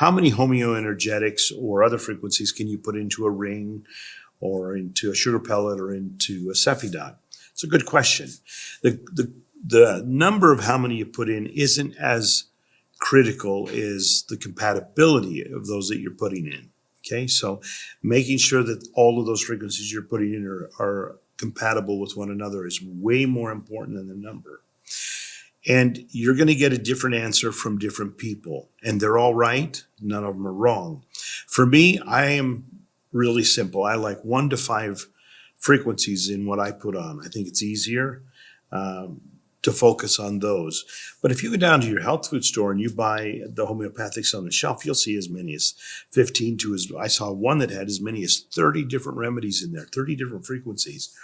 How many homeoenergetics or other frequencies can you put into a ring or into a sugar pellet or into a SEFI dot? It's a good question. The number of how many you put in isn't as critical as the compatibility of those that you're putting in. Okay, so making sure that all of those frequencies you're putting in are compatible with one another is way more important than the number. And you're going to get a different answer from different people. And they're all right. None of them are wrong. For me, I am really simple. I like 1 to 5 frequencies in what I put on. I think it's easier to focus on those. But if you go down to your health food store and you buy the homeopathics on the shelf, you'll see as many as 15 to as, I saw one that had as many as 30 different remedies in there, 30 different frequencies.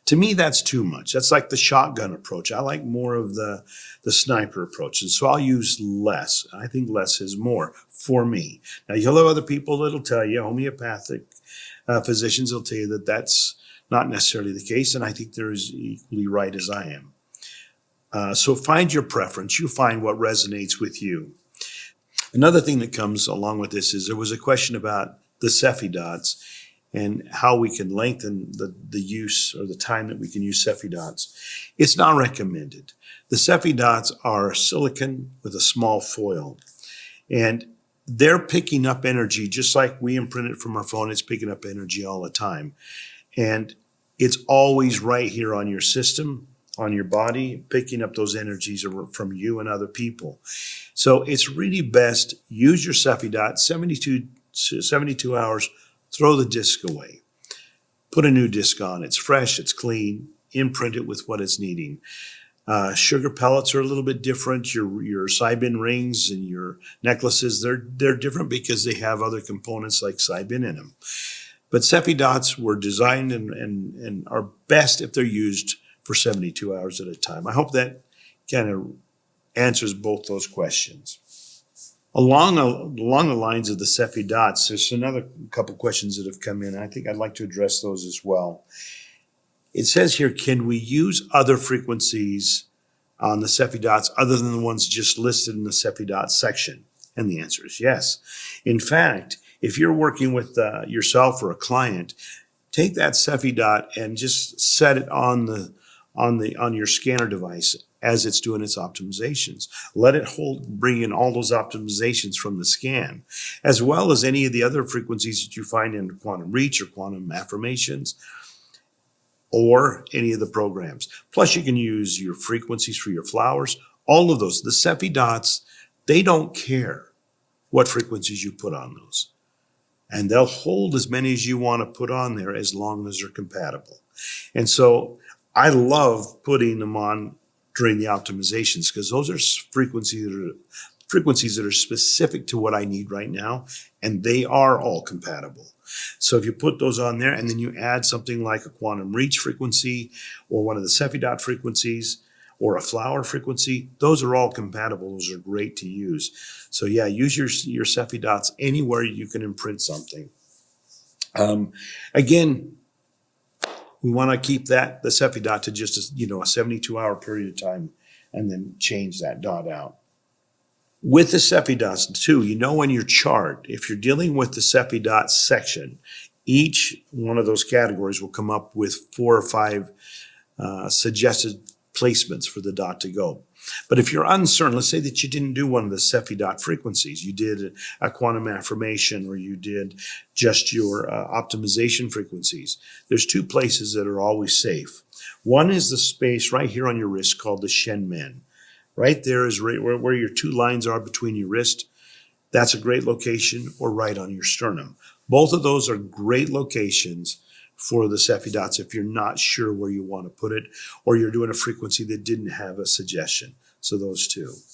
To me, that's too much. That's like the shotgun approach. I like more of the sniper approach. And so I'll use less. I think less is more for me. Now, you'll have other people that'll tell you, homeopathic physicians will tell you that that's not necessarily the case. And I think they're as equally right as I am. So find your preference. You find what resonates with you. Another thing that comes along with this is there was a question about the SEFI dots and how we can lengthen the use or the time that we can use SEFI dots. It's not recommended. The SEFI dots are silicon with a small foil, and they're picking up energy just like we imprint it from our phone. It's picking up energy all the time. And it's always right here on your system, on your body, picking up those energies from you and other people. So it's really best, use your SEFI dot, 72 hours, throw the disc away. Put a new disc on. It's fresh, it's clean, imprint it with what it's needing. Sugar pellets are a little bit different. Your Cybin rings and your necklaces, they're different because they have other components like Cybin in them. But SEFI dots were designed and are best if they're used for 72 hours at a time. I hope that kind of answers both those questions. Along the lines of the SEFI dots, there's another couple questions that have come in. I think I'd like to address those as well. It says here, can we use other frequencies on the SEFI dots other than the ones just listed in the SEFI dots section? And the answer is yes. In fact, if you're working with yourself or a client, take that SEFI dot and just set it on your scanner device as it's doing its optimizations. Let it bring in all those optimizations from the scan, as well as any of the other frequencies that you find in quantum reach or quantum affirmations, or any of the programs. Plus, you can use your frequencies for your flowers, all of those. The SEFI dots, they don't care what frequencies you put on those. And they'll hold as many as you want to put on there as long as they're compatible. And so I love putting them on during the optimizations because those are frequencies that are specific to what I need right now, and they are all compatible. So if you put those on there and then you add something like a quantum reach frequency or one of the SEFI dot frequencies or a flower frequency, those are all compatible. Those are great to use. So yeah, use your SEFI dots anywhere you can imprint something. Again, we want to keep the SEFI dot to just a 72-hour period of time and then change that dot out. With the SEFI dots too, in your chart, if you're dealing with the SEFI dot section, each one of those categories will come up with 4 or 5 suggested placements for the dot to go. But if you're uncertain, let's say that you didn't do one of the SEFI dot frequencies, you did a quantum affirmation or you did just your optimization frequencies, there's 2 places that are always safe. One is the space right here on your wrist called the Shenmen. Right there is where your 2 lines are between your wrist. That's a great location, or right on your sternum. Both of those are great locations for the SEFI dots if you're not sure where you want to put it or you're doing a frequency that didn't have a suggestion. So those 2.